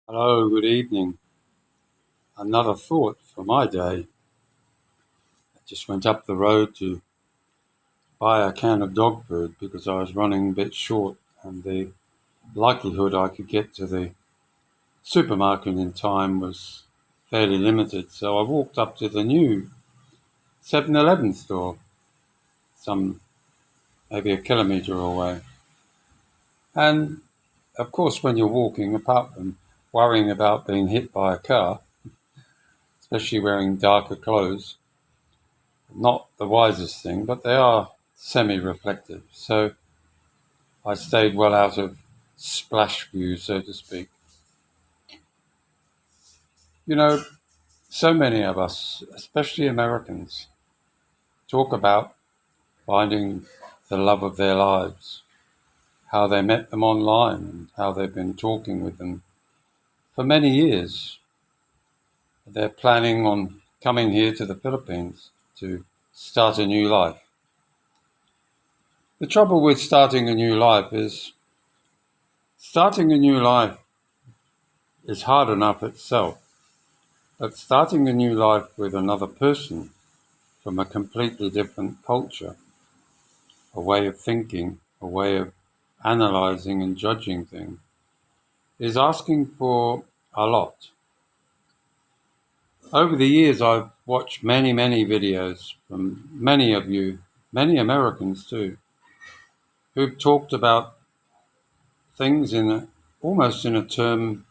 Hello, good evening. Another thought for my day. I just went up the road to buy a can of dog food because I was running a bit short and the likelihood I could get to the supermarket in time was fairly limited. So I walked up to the new 7-Eleven store, some maybe a kilometre away. And of course, when you're walking, apart from worrying about being hit by a car, especially wearing darker clothes, not the wisest thing, but they are semi-reflective. So I stayed well out of splash view, so to speak. You know, so many of us, especially Americans, talk about finding the love of their lives, how they met them online, and how they've been talking with them for many years. They're planning on coming here to the Philippines to start a new life. The trouble with starting a new life is starting a new life is hard enough itself, but starting a new life with another person from a completely different culture, a way of thinking, a way of analyzing and judging things, is asking for a lot. Over the years, I've watched many videos from many of you, many Americans too, who've talked about things almost in a term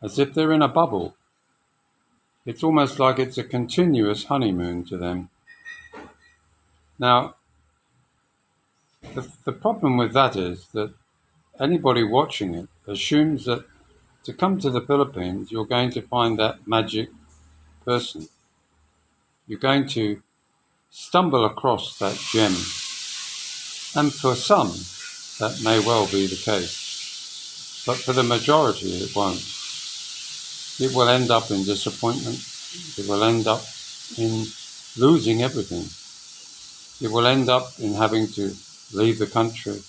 as if they're in a bubble. It's almost like it's a continuous honeymoon to them. Now, the problem with that is that anybody watching it assumes that to come to the Philippines, you're going to find that magic person. You're going to stumble across that gem. And for some, that may well be the case. But for the majority, it won't. It will end up in disappointment. It will end up in losing everything. It will end up in having to leave the country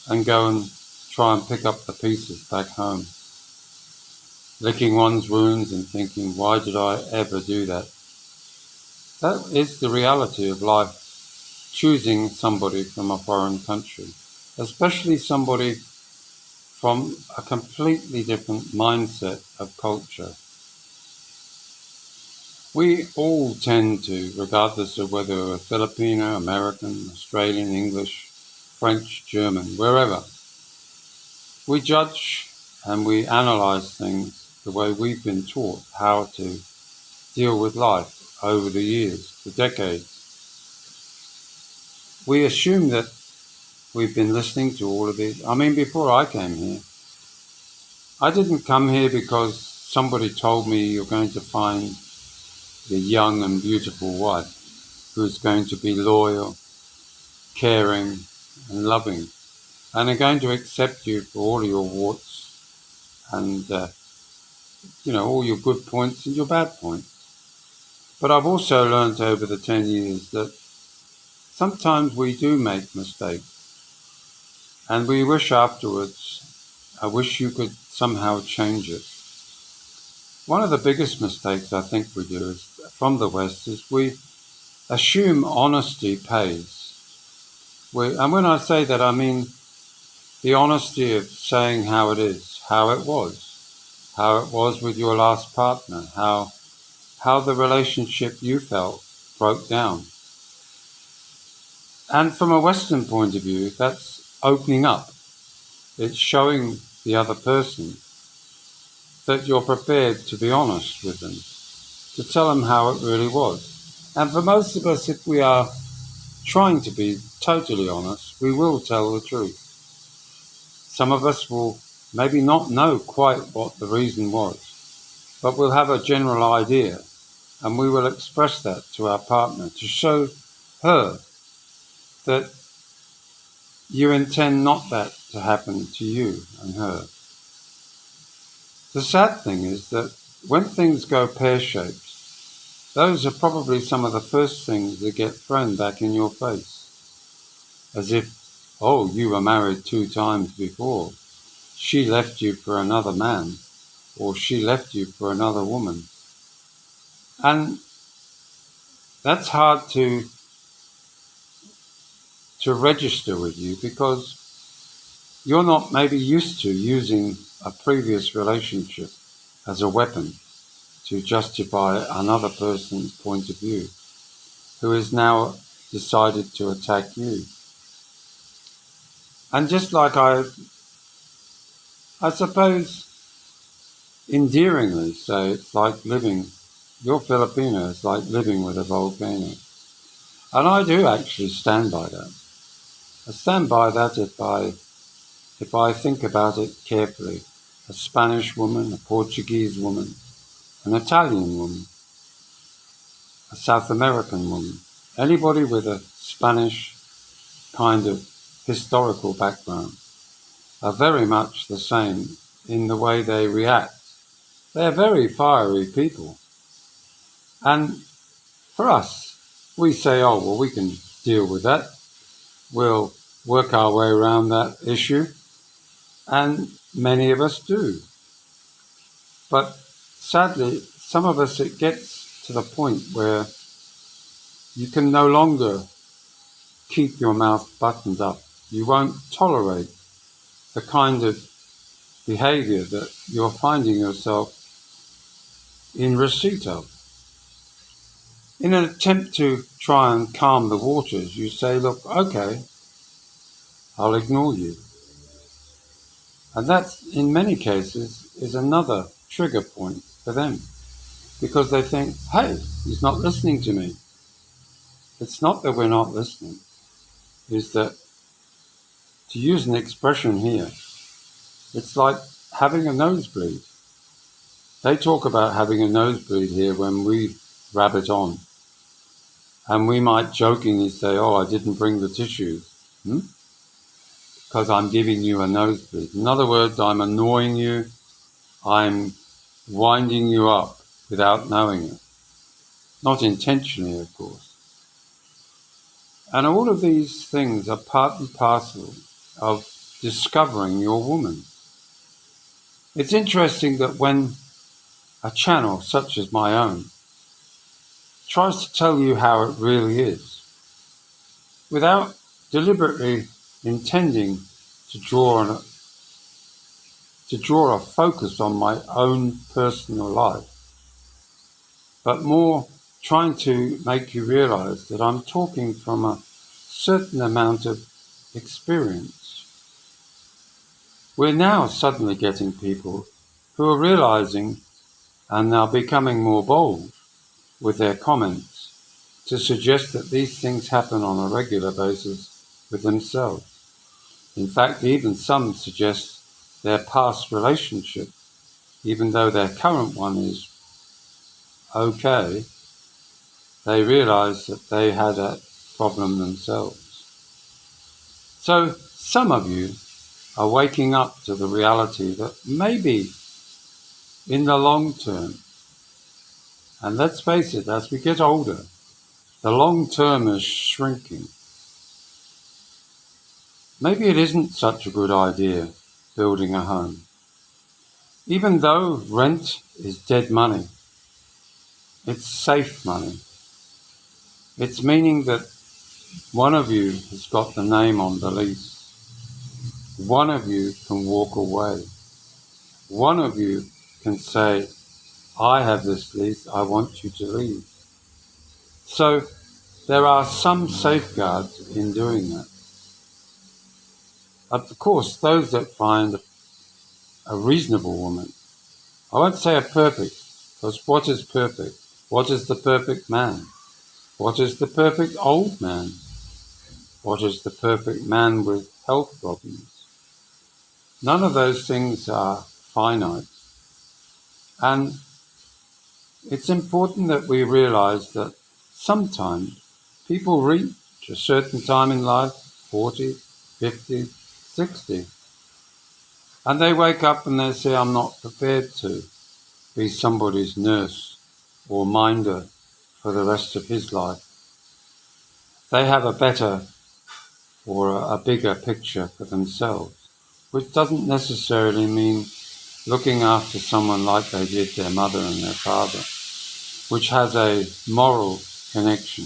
and go and try and pick up the pieces back home, licking one's wounds and thinking, why did I ever do that? That is the reality of life, choosing somebody from a foreign country, especially somebody from a completely different mindset of culture. We all tend to, regardless of whether we're Filipino, American, Australian, English, French, German, wherever, we judge and we analyze things the way we've been taught how to deal with life over the years, the decades. We assume that we've been listening to all of these. I mean, before I came here, I didn't come here because somebody told me you're going to find the young and beautiful wife who's going to be loyal, caring, and loving, and are going to accept you for all your warts and all your good points and your bad points. But I've also learned over the 10 years that sometimes we do make mistakes and we wish afterwards, I wish you could somehow change it. One of the biggest mistakes I think we do from the West is we assume honesty pays. And when I say that, I mean the honesty of saying how it is, how it was with your last partner, how the relationship you felt broke down. And from a Western point of view, that's opening up. It's showing the other person that you're prepared to be honest with them, to tell them how it really was. And for most of us, if we are trying to be totally honest, we will tell the truth. Some of us will maybe not know quite what the reason was, but we'll have a general idea, and we will express that to our partner to show her that you intend not that to happen to you and her. The sad thing is that when things go pear-shaped, those are probably some of the first things that get thrown back in your face. As if, oh, you were married 2 times before. She left you for another man. or she left you for another woman. And that's hard to register with you because you're not maybe used to using a previous relationship as a weapon to justify another person's point of view who has now decided to attack you. And just like I suppose endearingly say, it's like you're Filipino, it's like living with a volcano. And I do actually stand by that. I stand by that if I think about it carefully. A Spanish woman, a Portuguese woman, an Italian woman, a South American woman, anybody with a Spanish kind of historical background are very much the same in the way they react. They're very fiery people. And for us, we say, oh, well, we can deal with that. We'll work our way around that issue. And many of us do. But sadly, some of us, it gets to the point where you can no longer keep your mouth buttoned up. You won't tolerate the kind of behavior that you're finding yourself in receipt of. In an attempt to try and calm the waters, you say, look, okay, I'll ignore you. And that, in many cases, is another trigger point for them because they think, hey, he's not listening to me. It's not that we're not listening. It's that, to use an expression here, it's like having a nosebleed. They talk about having a nosebleed here when we rabbit on. And we might jokingly say, oh, I didn't bring the tissues. Because I'm giving you a nosebleed. In other words, I'm annoying you. I'm winding you up without knowing it. Not intentionally, of course. And all of these things are part and parcel of discovering your woman. It's interesting that when a channel such as my own tries to tell you how it really is, without deliberately intending to draw a focus on my own personal life, but more trying to make you realize that I'm talking from a certain amount of experience. We're now suddenly getting people who are realizing and are becoming more bold with their comments to suggest that these things happen on a regular basis with themselves. In fact, even some suggest their past relationship, even though their current one is okay, they realize that they had a problem themselves. So some of you are waking up to the reality that maybe in the long term, and let's face it, as we get older, the long term is shrinking. Maybe it isn't such a good idea building a home. Even though rent is dead money, it's safe money. It's meaning that one of you has got the name on the lease. One of you can walk away. One of you can say, I have this lease, I want you to leave. So there are some safeguards in doing that. Of course, those that find a reasonable woman, I won't say a perfect, because what is perfect? What is the perfect man? What is the perfect old man? What is the perfect man with health problems? None of those things are finite. And it's important that we realize that sometimes people reach a certain time in life, 40, 50, 60, and they wake up and they say, I'm not prepared to be somebody's nurse or minder for the rest of his life. They have a better or a bigger picture for themselves, which doesn't necessarily mean looking after someone like they did their mother and their father, which has a moral connection.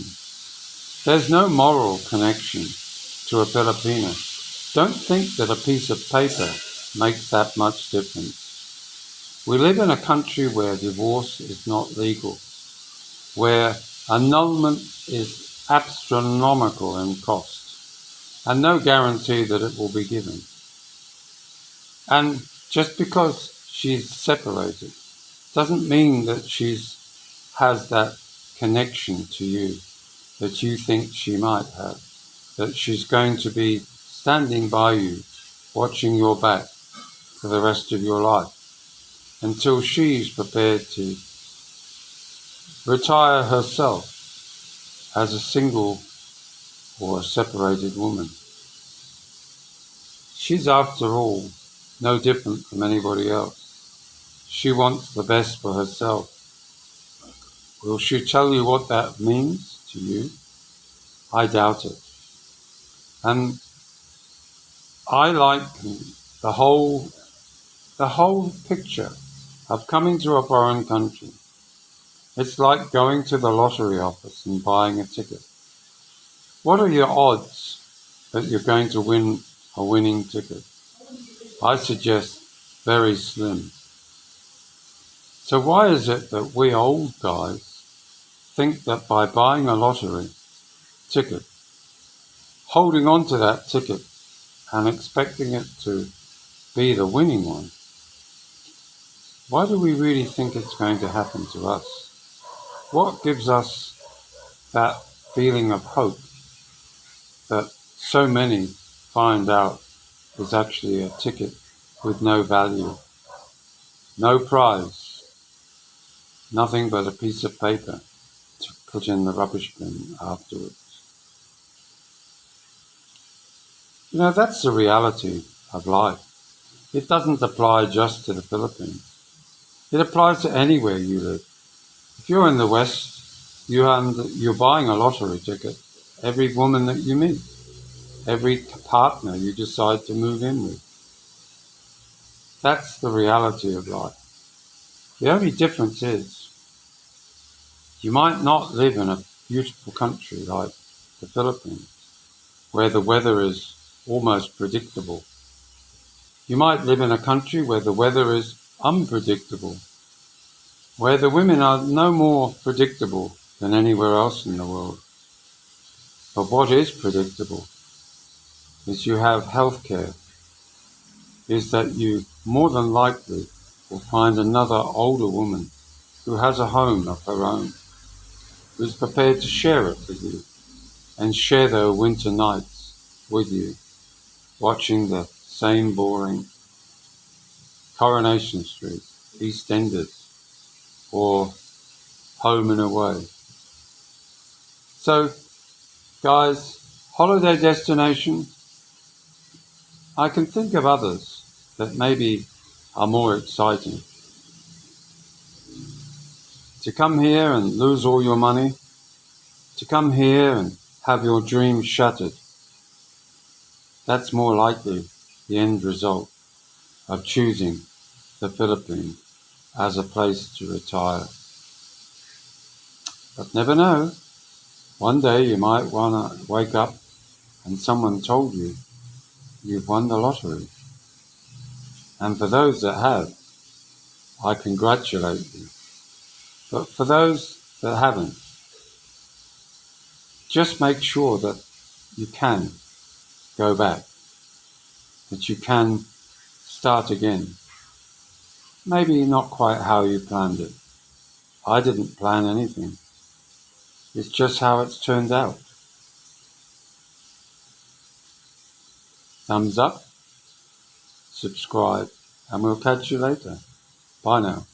There's no moral connection to a Filipino. Don't think that a piece of paper makes that much difference. We live in a country where divorce is not legal, where annulment is astronomical in cost, and no guarantee that it will be given. And just because she's separated doesn't mean that she has that connection to you that you think she might have, that she's going to be standing by you, watching your back for the rest of your life, until she's prepared to retire herself as a single or a separated woman. She's, after all, no different from anybody else. She wants the best for herself. Will she tell you what that means to you? I doubt it. And I like the whole picture of coming to a foreign country. It's like going to the lottery office and buying a ticket. What are your odds that you're going to win a winning ticket? I suggest very slim. So why is it that we old guys think that by buying a lottery ticket, holding on to that ticket and expecting it to be the winning one, why do we really think it's going to happen to us? What gives us that feeling of hope that so many find out is actually a ticket with no value, no prize, nothing but a piece of paper to put in the rubbish bin afterwards? You know, that's the reality of life. It doesn't apply just to the Philippines. It applies to anywhere you live. If you're in the West, you're buying a lottery ticket every woman that you meet, every partner you decide to move in with. That's the reality of life. The only difference is you might not live in a beautiful country like the Philippines, where the weather is almost predictable. You might live in a country where the weather is unpredictable, where the women are no more predictable than anywhere else in the world. But what is predictable is you have health care, is that you more than likely will find another older woman who has a home of her own, who's prepared to share it with you and share their winter nights with you, watching the same boring Coronation Street, EastEnders, or Home and Away. So, guys, holiday destination, I can think of others that maybe are more exciting. To come here and lose all your money, to come here and have your dreams shattered, that's more likely the end result of choosing the Philippines as a place to retire. But never know, one day you might want to wake up and someone told you you've won the lottery. And for those that have, I congratulate you. But for those that haven't, just make sure that you can go back, that you can start again. Maybe not quite how you planned it. I didn't plan anything. It's just how it's turned out. Thumbs up, subscribe, and we'll catch you later. Bye now.